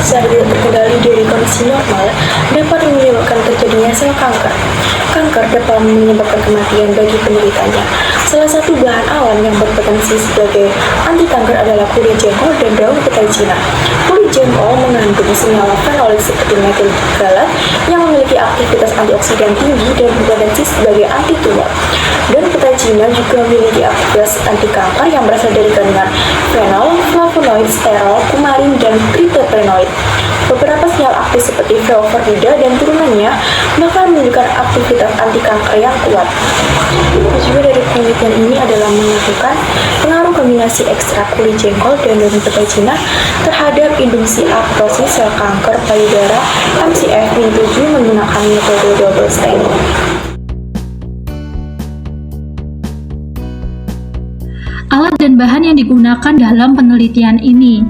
saat tidak terkendali dari kondisi normal dapat menyebabkan terjadinya sel kanker. Kanker dapat menyebabkan kematian bagi penderitanya. Salah satu bahan alam yang berpotensi sebagai anti kanker adalah kulit jengkol dan daun petai Cina. Kulit jengkol mengandung senyawa fenolik seperti metil galat yang memiliki aktivitas antioksidan tinggi dan berpotensi sebagai anti tumor. Daun petai Cina juga memiliki aktivitas anti kanker yang berasal dari kandungan fenol, flavonoid, sterol, kumarin, dan triterpenoid. Beberapa senyawa aktif seperti flavonoida dan turunannya bahkan menunjukkan aktivitas anti kanker yang kuat. Tujuan dari penelitian ini adalah melakukan pengaruh kombinasi ekstrak kulit jengkol dan daun petai Cina terhadap induksi apoptosis sel kanker payudara MCF-7 menggunakan metode double staining. Alat dan bahan yang digunakan dalam penelitian ini.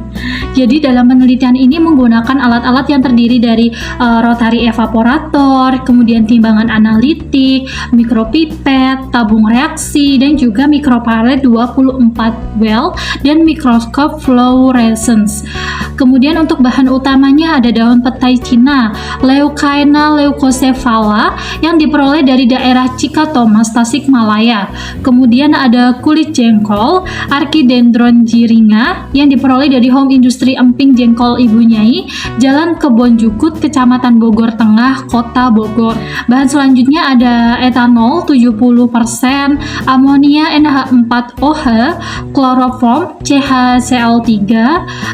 Jadi dalam penelitian ini menggunakan alat-alat yang terdiri dari rotary evaporator, kemudian timbangan analitik, mikropipet, tabung reaksi, dan juga mikropalet 24 well dan mikroskop fluorescence. Kemudian untuk bahan utamanya ada daun petai Cina, Leucaena leucocephala yang diperoleh dari daerah Cikatomas, Tasikmalaya. Kemudian ada kulit jengkol, Archidendron giringa yang diperoleh dari Home Industry Emping Jengkol Ibu Nyai, Jalan Kebon Jukut, Kecamatan Bogor Tengah, Kota Bogor. Bahan selanjutnya ada etanol 70%, amonia NH4OH, kloroform CHCl3,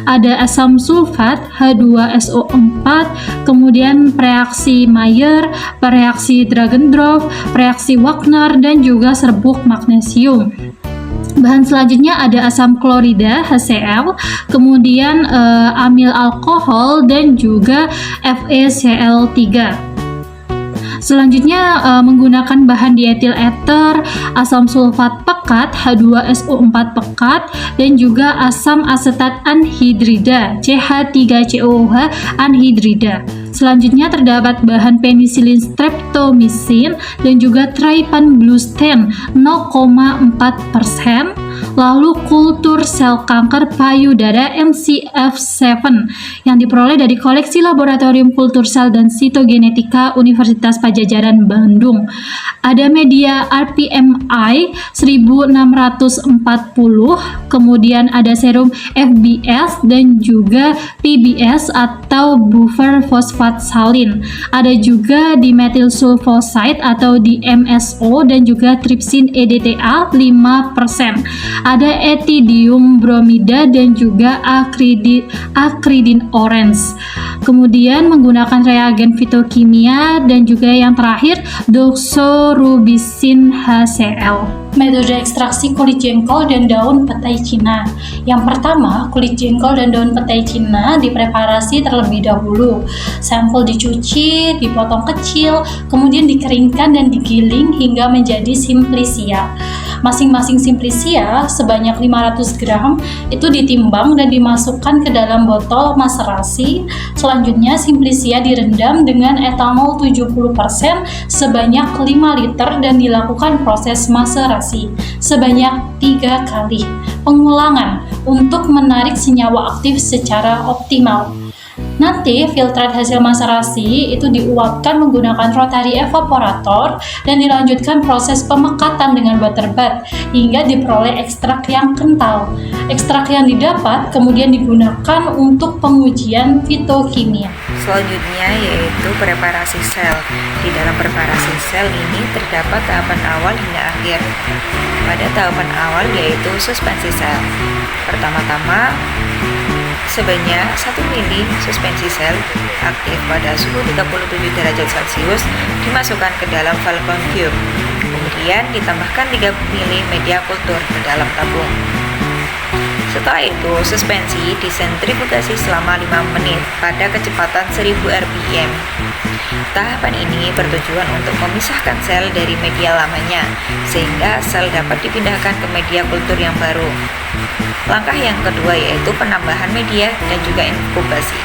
ada asam sulfat H2SO4, kemudian reaksi Mayer, reaksi Dragendorf, reaksi Wagner, dan juga serbuk magnesium. Bahan selanjutnya ada asam klorida HCl, kemudian amil alkohol, dan juga FeCl3. Selanjutnya menggunakan bahan dietil ether, asam sulfat pekat H2SO4 pekat, dan juga asam asetat anhidrida CH3COOH anhidrida. Selanjutnya terdapat bahan penisilin streptomycin dan juga trypanblusten 0,4%. Lalu kultur sel kanker payudara MCF7 yang diperoleh dari koleksi laboratorium kultur sel dan sitogenetika Universitas Padjadjaran Bandung. Ada media RPMI 1640, kemudian ada serum FBS dan juga PBS atau buffer fosfat salin. Ada juga dimethyl sulfoside atau DMSO dan juga tripsin EDTA 5%. Ada ethidium bromida dan juga acridin orange. Kemudian menggunakan reagen fitokimia dan juga yang terakhir doxorubicin HCl. Metode ekstraksi kulit jengkol dan daun petai Cina. Yang pertama, kulit jengkol dan daun petai Cina dipreparasi terlebih dahulu. Sampel dicuci, dipotong kecil, kemudian dikeringkan dan digiling hingga menjadi simplisia. Masing-masing simplisia sebanyak 500 gram itu ditimbang dan dimasukkan ke dalam botol maserasi. Selanjutnya simplisia direndam dengan etanol 70% sebanyak 5 liter dan dilakukan proses maserasi sebanyak 3 kali pengulangan untuk menarik senyawa aktif secara optimal. Nanti filtrat hasil maserasi itu diuapkan menggunakan rotary evaporator dan dilanjutkan proses pemekatan dengan butter bath hingga diperoleh ekstrak yang kental. Ekstrak yang didapat kemudian digunakan untuk pengujian fitokimia. Selanjutnya yaitu preparasi sel. Di dalam preparasi sel ini terdapat tahapan awal hingga akhir. Pada tahapan awal yaitu suspensi sel. Pertama-tama sebanyak 1 mili suspensi sel aktif pada suhu 37 derajat Celcius dimasukkan ke dalam Falcon Cube. Kemudian ditambahkan 3 mili media kultur ke dalam tabung. Setelah itu, suspensi disentrifugasi selama 5 menit pada kecepatan 1000 rpm. Tahapan ini bertujuan untuk memisahkan sel dari media lamanya, sehingga sel dapat dipindahkan ke media kultur yang baru. Langkah yang kedua yaitu penambahan media dan juga inkubasi.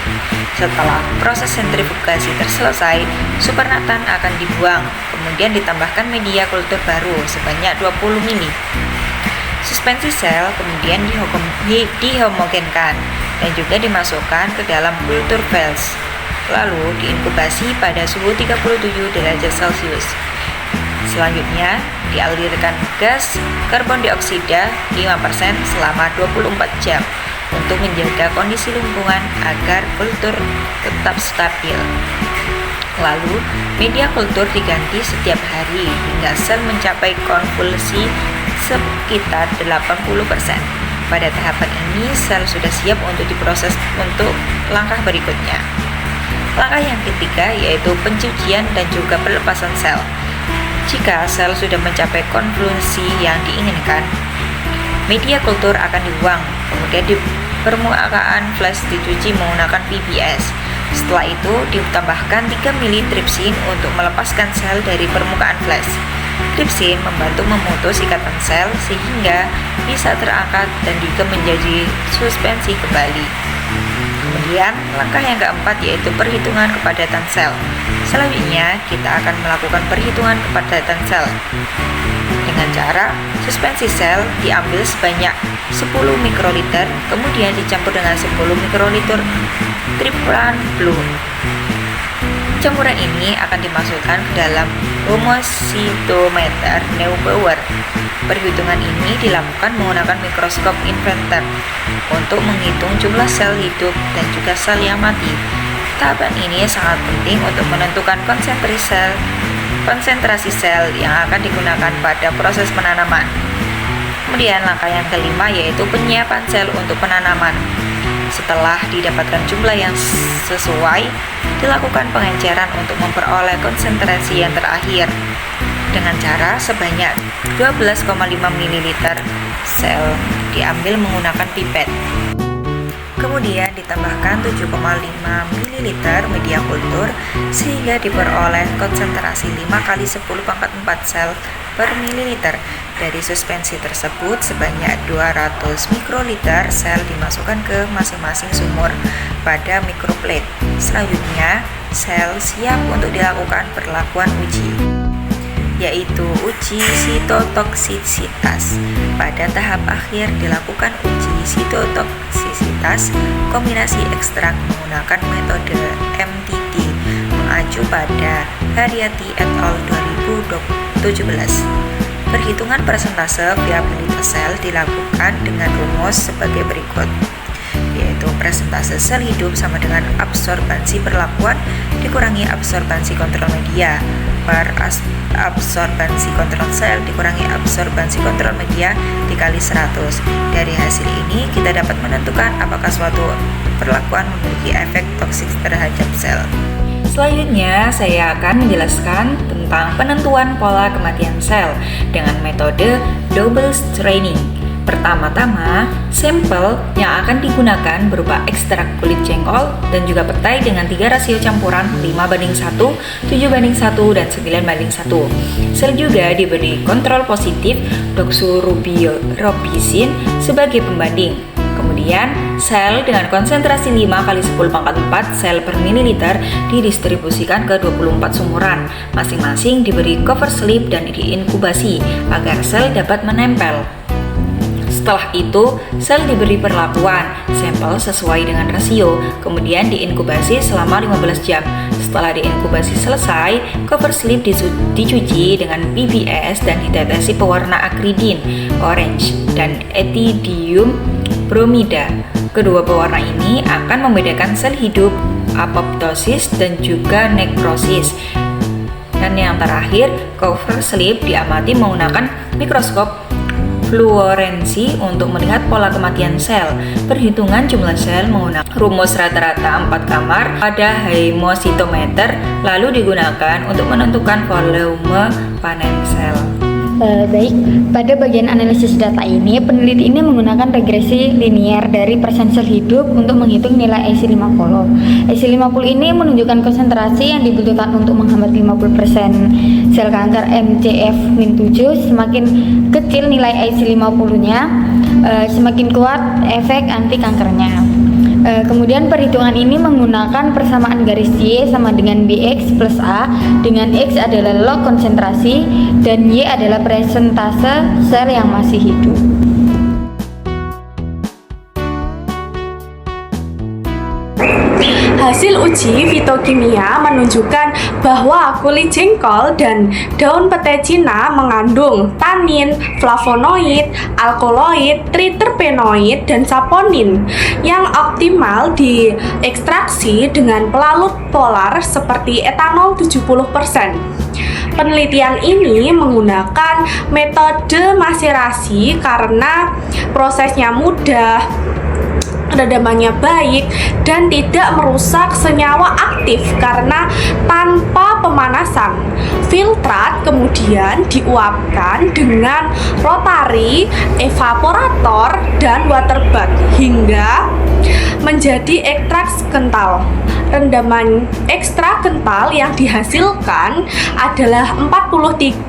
Setelah proses sentrifugasi terselesai, supernatan akan dibuang, kemudian ditambahkan media kultur baru sebanyak 20 mili. Suspensi sel kemudian dihomogenkan dan juga dimasukkan ke dalam kultur vase. Lalu diinkubasi pada suhu 37 derajat Celcius. Selanjutnya, dialirkan gas karbon dioksida 5% selama 24 jam untuk menjaga kondisi lingkungan agar kultur tetap stabil. Lalu, media kultur diganti setiap hari hingga sel mencapai konvolusi sekitar 80%. Pada tahapan ini, sel sudah siap untuk diproses untuk langkah berikutnya. Langkah yang ketiga yaitu pencucian dan juga pelepasan sel. Jika sel sudah mencapai konvolusi yang diinginkan, media kultur akan dibuang, kemudian di permukaan flash dicuci menggunakan PBS. Setelah itu ditambahkan 3 mili tripsin untuk melepaskan sel dari permukaan flash. Tripsin membantu memutus ikatan sel sehingga bisa terangkat dan juga menjadi suspensi kembali. Kemudian langkah yang keempat yaitu perhitungan kepadatan sel. Selanjutnya kita akan melakukan perhitungan kepadatan sel dengan cara suspensi sel diambil sebanyak 10 mikroliter, kemudian dicampur dengan 10 mikroliter triplan blue. Campuran ini akan dimasukkan ke dalam homositometer Neubauer. Perhitungan ini dilakukan menggunakan mikroskop infrared untuk menghitung jumlah sel hidup dan juga sel yang mati. Tahapan ini sangat penting untuk menentukan konsentrasi sel yang akan digunakan pada proses penanaman. Kemudian langkah yang kelima yaitu penyiapan sel untuk penanaman. Setelah didapatkan jumlah yang sesuai, dilakukan pengenceran untuk memperoleh konsentrasi yang terakhir dengan cara sebanyak 12,5 ml sel diambil menggunakan pipet. Kemudian ditambahkan 7,5 ml media kultur sehingga diperoleh konsentrasi 5 kali 10 pangkat 4 sel per mililiter. Dari suspensi tersebut sebanyak 200 mikroliter sel dimasukkan ke masing-masing sumur pada mikroplate. Selanjutnya, sel siap untuk dilakukan perlakuan uji, yaitu uji sitotoksisitas. Pada tahap akhir dilakukan uji sitotoksisitas kombinasi ekstrak menggunakan metode MTT mengacu pada Haryati et al. 2017. Perhitungan persentase viabilitas sel dilakukan dengan rumus sebagai berikut, yaitu persentase sel hidup sama dengan absorbansi perlakuan dikurangi absorbansi kontrol media per absorbansi kontrol sel dikurangi absorbansi kontrol media dikali 100. Dari hasil ini kita dapat menentukan apakah suatu perlakuan memiliki efek toksik terhadap sel. Selanjutnya, saya akan menjelaskan tentang penentuan pola kematian sel dengan metode double staining. Pertama-tama, sampel yang akan digunakan berupa ekstrak kulit jengkol dan juga petai dengan 3 rasio campuran 5:1, 7:1, dan 9:1. Sel juga diberi kontrol positif doxorubicin sebagai pembanding. Kemudian, sel dengan konsentrasi 5 kali 10 pangkat 4 sel per mililiter didistribusikan ke 24 sumuran. Masing-masing diberi cover slip dan diinkubasi agar sel dapat menempel. Setelah itu, sel diberi perlakuan sampel sesuai dengan rasio, kemudian diinkubasi selama 15 jam. Setelah diinkubasi selesai, cover slip dicuci dengan PBS dan ditetesi pewarna akridin, orange, dan ethidium bromida. Kedua pewarna ini akan membedakan sel hidup, apoptosis, dan juga nekrosis. Dan yang terakhir, cover slip diamati menggunakan mikroskop fluorensi untuk melihat pola kematian sel. Perhitungan jumlah sel menggunakan rumus rata-rata 4 kamar pada hemositometer lalu digunakan untuk menentukan volume panen sel. Baik, pada bagian analisis data ini, peneliti ini menggunakan regresi linear dari persen sel hidup untuk menghitung nilai EC50. EC50 ini menunjukkan konsentrasi yang dibutuhkan untuk menghambat 50% sel kanker MCF-7. Semakin kecil nilai EC50-nya, semakin kuat efek anti kankernya. Kemudian perhitungan ini menggunakan persamaan garis Y sama dengan BX plus A, dengan X adalah log konsentrasi dan Y adalah persentase sel yang masih hidup. Hasil uji fitokimia menunjukkan bahwa kulit jengkol dan daun petai Cina mengandung tanin, flavonoid, alkaloid, triterpenoid, dan saponin yang optimal diekstraksi dengan pelarut polar seperti etanol 70%. Penelitian ini menggunakan metode maserasi karena prosesnya mudah, redamannya baik, dan tidak merusak senyawa aktif karena tanpa pemanasan. Filtrat kemudian diuapkan dengan rotary evaporator dan water bath hingga menjadi ekstrak kental. Rendaman ekstrak kental yang dihasilkan adalah 43%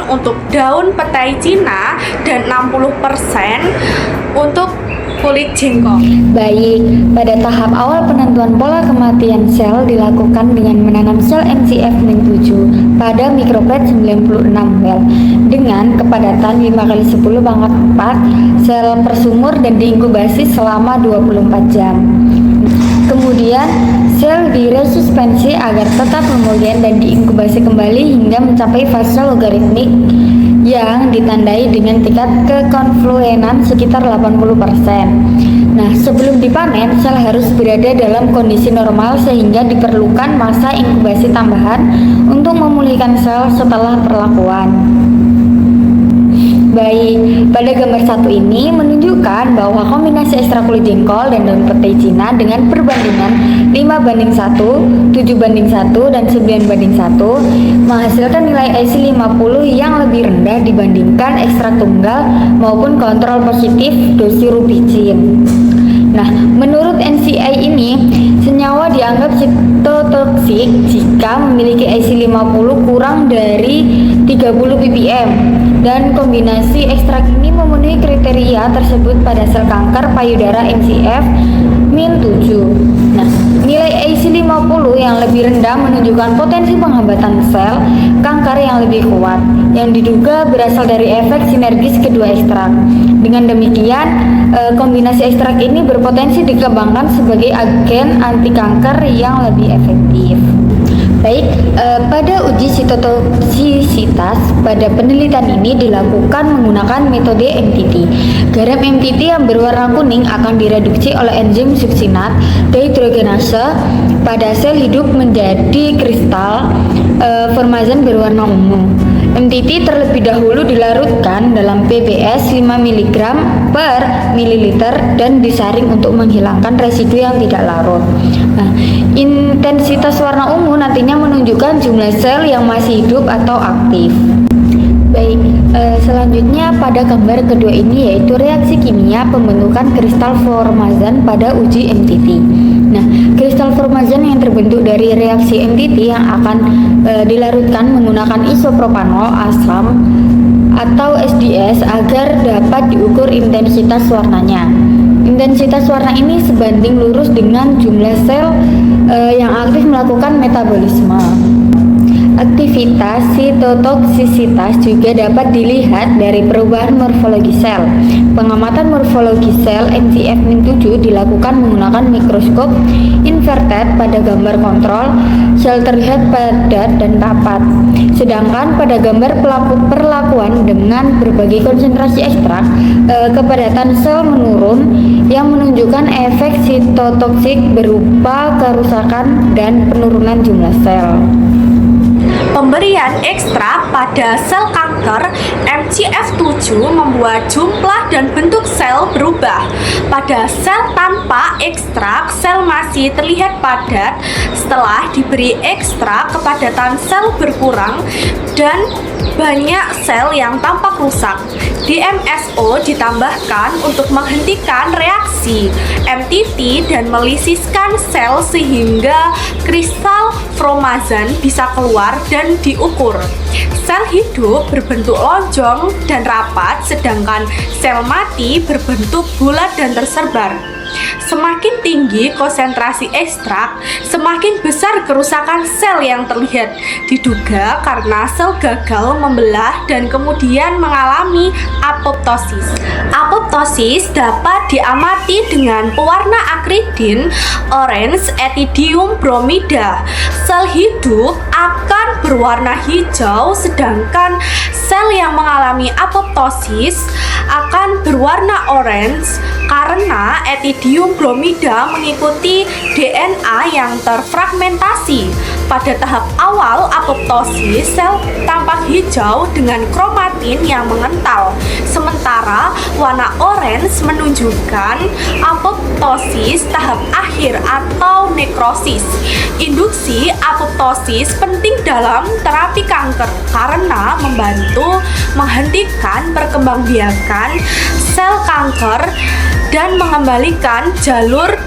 untuk daun petai Cina dan 60% untuk kulit jengkol. Baik, pada tahap awal penentuan pola kematian sel dilakukan dengan menanam sel MCF-7 pada mikroplate 96 well dengan kepadatan 5x10⁴ sel per sumur dan diinkubasi selama 24 jam. Kemudian, sel diresuspensi agar tetap homogen dan diinkubasi kembali hingga mencapai fase logaritmik yang ditandai dengan tingkat kekonfluenan sekitar 80%. Nah, sebelum dipanen, sel harus berada dalam kondisi normal sehingga diperlukan masa inkubasi tambahan untuk memulihkan sel setelah perlakuan. Baik, pada gambar 1 ini menunjukkan bahwa kombinasi ekstrak kulit jengkol dan daun petai Cina dengan perbandingan 5:1, 7:1, dan 9:1 menghasilkan nilai IC50 yang lebih rendah dibandingkan ekstrak tunggal maupun kontrol positif dosirubicin. Nah, menurut NCI ini, senyawa dianggap sitotoksik jika memiliki IC50 kurang dari 30 ppm dan kombinasi ekstrak ini memenuhi kriteria tersebut pada sel kanker payudara MCF-7. Nah, nilai IC50 yang lebih rendah menunjukkan potensi penghambatan sel kanker yang lebih kuat yang diduga berasal dari efek sinergis kedua ekstrak. Dengan demikian, kombinasi ekstrak ini berpotensi dikembangkan sebagai agen anti kanker yang lebih efektif. Baik, pada uji sitotoksisitas pada penelitian ini dilakukan menggunakan metode MTT. Garam MTT yang berwarna kuning akan direduksi oleh enzim suksinat dehidrogenase pada sel hidup menjadi kristal formazan berwarna ungu. MTT terlebih dahulu dilarutkan dalam PBS 5 mg per mililiter dan disaring untuk menghilangkan residu yang tidak larut. Nah, intensitas warna ungu nantinya menunjukkan jumlah sel yang masih hidup atau aktif. Baik, selanjutnya pada gambar kedua ini yaitu reaksi kimia pembentukan kristal formazan pada uji MTT. Nah, kristal formazan yang terbentuk dari reaksi MTT yang akan dilarutkan menggunakan isopropanol asam atau SDS agar dapat diukur intensitas warnanya. Intensitas warna ini sebanding lurus dengan jumlah sel yang aktif melakukan metabolisme. Aktivitas sitotoksisitas juga dapat dilihat dari perubahan morfologi sel. Pengamatan morfologi sel MCF-7 dilakukan menggunakan mikroskop inverted pada gambar kontrol, sel terlihat padat dan rapat. Sedangkan pada gambar perlakuan dengan berbagai konsentrasi ekstrak, kepadatan sel menurun yang menunjukkan efek sitotoksik berupa kerusakan dan penurunan jumlah sel. Pemberian ekstrak pada sel kanker MCF-7 membuat jumlah dan bentuk sel berubah. Pada sel tanpa ekstrak, sel masih terlihat padat. Setelah diberi ekstrak, kepadatan sel berkurang dan banyak sel yang tampak rusak. DMSO ditambahkan untuk menghentikan reaksi MTT dan melisiskan sel sehingga kristal formazan bisa keluar dan diukur. Sel hidup berbentuk lonjong dan rapat, sedangkan sel mati berbentuk bulat dan tersebar. Semakin tinggi konsentrasi ekstrak, semakin besar kerusakan sel yang terlihat. Diduga karena sel gagal membelah dan kemudian mengalami apoptosis. Apoptosis dapat diamati dengan pewarna akridin orange ethidium bromida. Sel hidup akan berwarna hijau, sedangkan sel yang mengalami apoptosis akan berwarna orange karena ethidium bromida mengikuti DNA yang terfragmentasi. Pada tahap awal apoptosis, sel tampak hijau dengan kromatin yang mengental, sementara warna orange menunjukkan apoptosis tahap akhir atau nekrosis. Induksi apoptosis penting dalam terapi kanker karena membantu menghentikan perkembangbiakan sel kanker dan mengembalikan jalur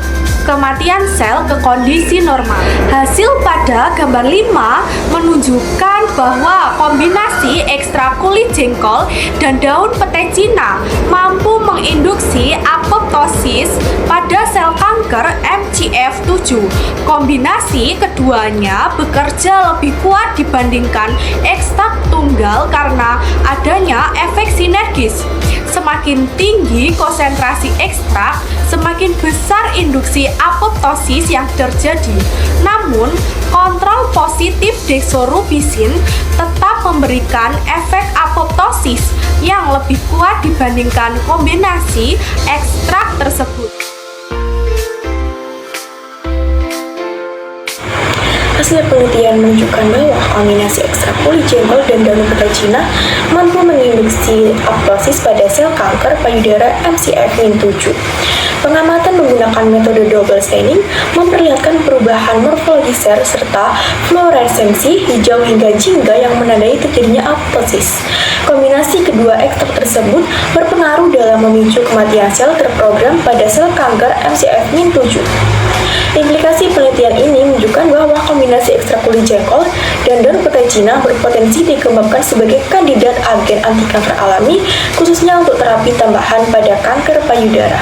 kematian sel ke kondisi normal. Hasil pada gambar 5 menunjukkan bahwa kombinasi ekstrak kulit jengkol dan daun pete Cina mampu menginduksi apoptosis pada sel kanker MCF7. Kombinasi keduanya bekerja lebih kuat dibandingkan ekstrak tunggal karena adanya efek sinergis. Semakin tinggi konsentrasi ekstrak, semakin besar induksi apoptosis yang terjadi. Namun, kontrol positif desorubisin tetap memberikan efek apoptosis yang lebih kuat dibandingkan kombinasi ekstrak tersebut. Hasil penelitian menunjukkan bahwa kombinasi ekstrak kulit jengkol dan daun pete Cina mampu menginduksi apoptosis pada sel kanker payudara MCF-7. Pengamatan menggunakan metode double staining memperlihatkan perubahan morfologi sel serta fluoresensi hijau hingga jingga yang menandai terjadinya apoptosis. Kombinasi kedua ekstrak tersebut berpengaruh dalam memicu kematian sel terprogram pada sel kanker MCF-7. Implikasi penelitian ini menunjukkan bahwa kombinasi ekstrak kulit jengkol dan daun pete Cina berpotensi dikembangkan sebagai kandidat agen anti kanker alami, khususnya untuk terapi tambahan pada kanker payudara.